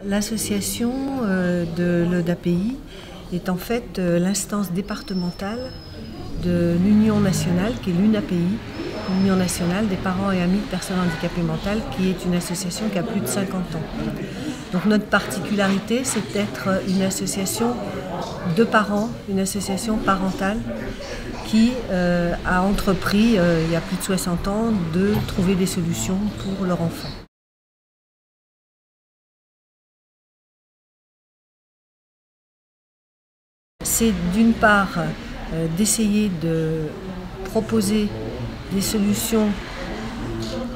L'association de l'EDAPI est en fait l'instance départementale de l'Union nationale, qui est l'UNAPI, l'Union nationale des parents et amis de personnes handicapées mentales, qui est une association qui a plus de 50 ans. Donc notre particularité, c'est d'être une association de parents, une association parentale qui a entrepris, il y a plus de 60 ans, de trouver des solutions pour leurs enfants. C'est d'une part d'essayer de proposer des solutions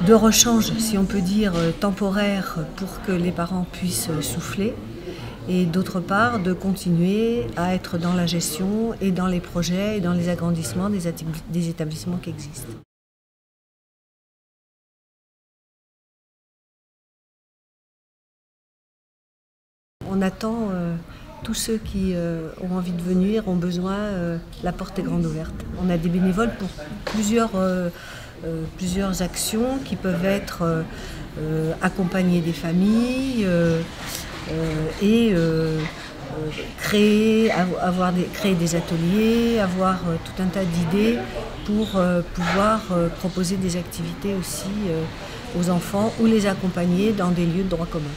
de rechange, si on peut dire, temporaires pour que les parents puissent souffler, et d'autre part de continuer à être dans la gestion et dans les projets et dans les agrandissements des établissements qui existent. On attend tous ceux qui ont envie de venir, ont besoin, la porte est grande ouverte. On a des bénévoles pour plusieurs actions qui peuvent être accompagner des familles et créer des ateliers, avoir tout un tas d'idées pour pouvoir proposer des activités aussi aux enfants ou les accompagner dans des lieux de droit commun.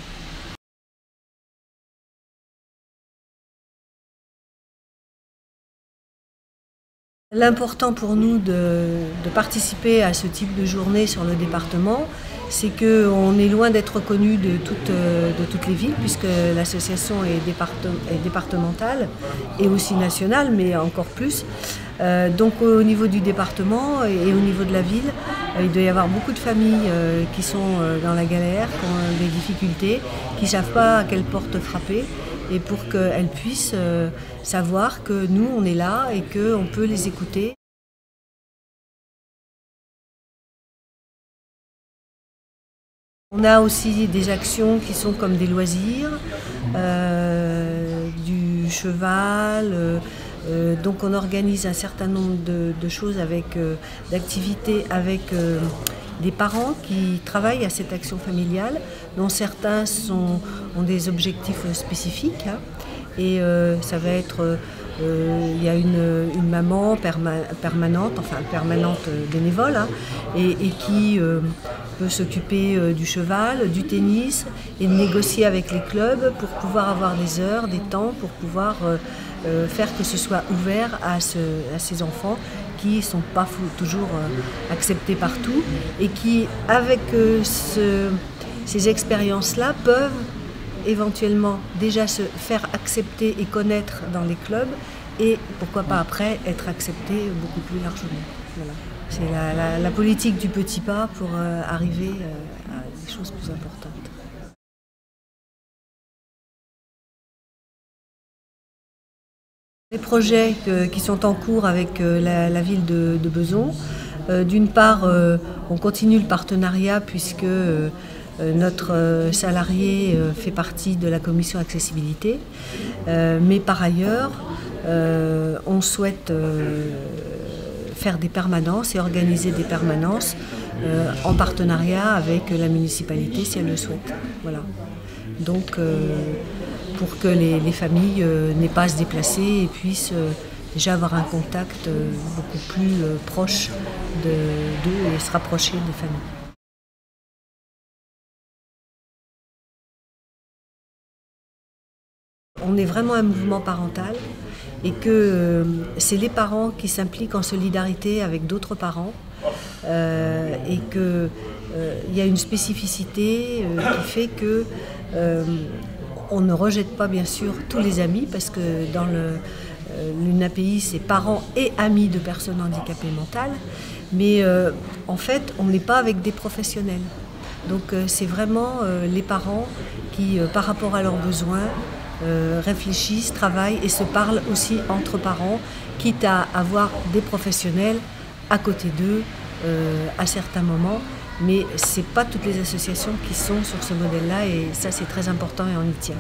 L'important pour nous de participer à ce type de journée sur le département, c'est qu'on est loin d'être connu de toutes les villes, puisque l'association est départementale et aussi nationale, mais encore plus. Donc au niveau du département et au niveau de la ville, il doit y avoir beaucoup de familles qui sont dans la galère, qui ont des difficultés, qui ne savent pas à quelle porte frapper. Et pour qu'elles puissent savoir que nous, on est là et qu'on peut les écouter. On a aussi des actions qui sont comme des loisirs, du cheval, donc on organise un certain nombre de choses, d'activités avec des parents qui travaillent à cette action familiale, dont certains ont des objectifs spécifiques. Et ça va être, il y a une maman permanente bénévole, et qui peut s'occuper du cheval, du tennis, et de négocier avec les clubs pour pouvoir avoir des heures, des temps, pour pouvoir faire que ce soit ouvert à ces enfants qui ne sont pas toujours acceptés partout et qui, avec ces expériences-là, peuvent éventuellement déjà se faire accepter et connaître dans les clubs et pourquoi pas après être acceptés beaucoup plus largement. Voilà. C'est la politique du petit pas pour arriver à des choses plus importantes. Les projets qui sont en cours avec la ville de Besançon, d'une part, on continue le partenariat puisque notre salarié fait partie de la commission accessibilité, mais par ailleurs, on souhaite faire des permanences et organiser des permanences en partenariat avec la municipalité si elle le souhaite. Voilà. Donc, pour que les familles n'aient pas à se déplacer et puissent déjà avoir un contact beaucoup plus proche d'eux et se rapprocher des familles. On est vraiment un mouvement parental et que c'est les parents qui s'impliquent en solidarité avec d'autres parents et qu'il y a une spécificité qui fait que on ne rejette pas bien sûr tous les amis parce que dans l'UNAPI c'est parents et amis de personnes handicapées mentales, mais en fait on n'est pas avec des professionnels. Donc c'est vraiment les parents qui par rapport à leurs besoins réfléchissent, travaillent et se parlent aussi entre parents, quitte à avoir des professionnels à côté d'eux à certains moments. Mais ce n'est pas toutes les associations qui sont sur ce modèle-là et ça c'est très important et on y tient.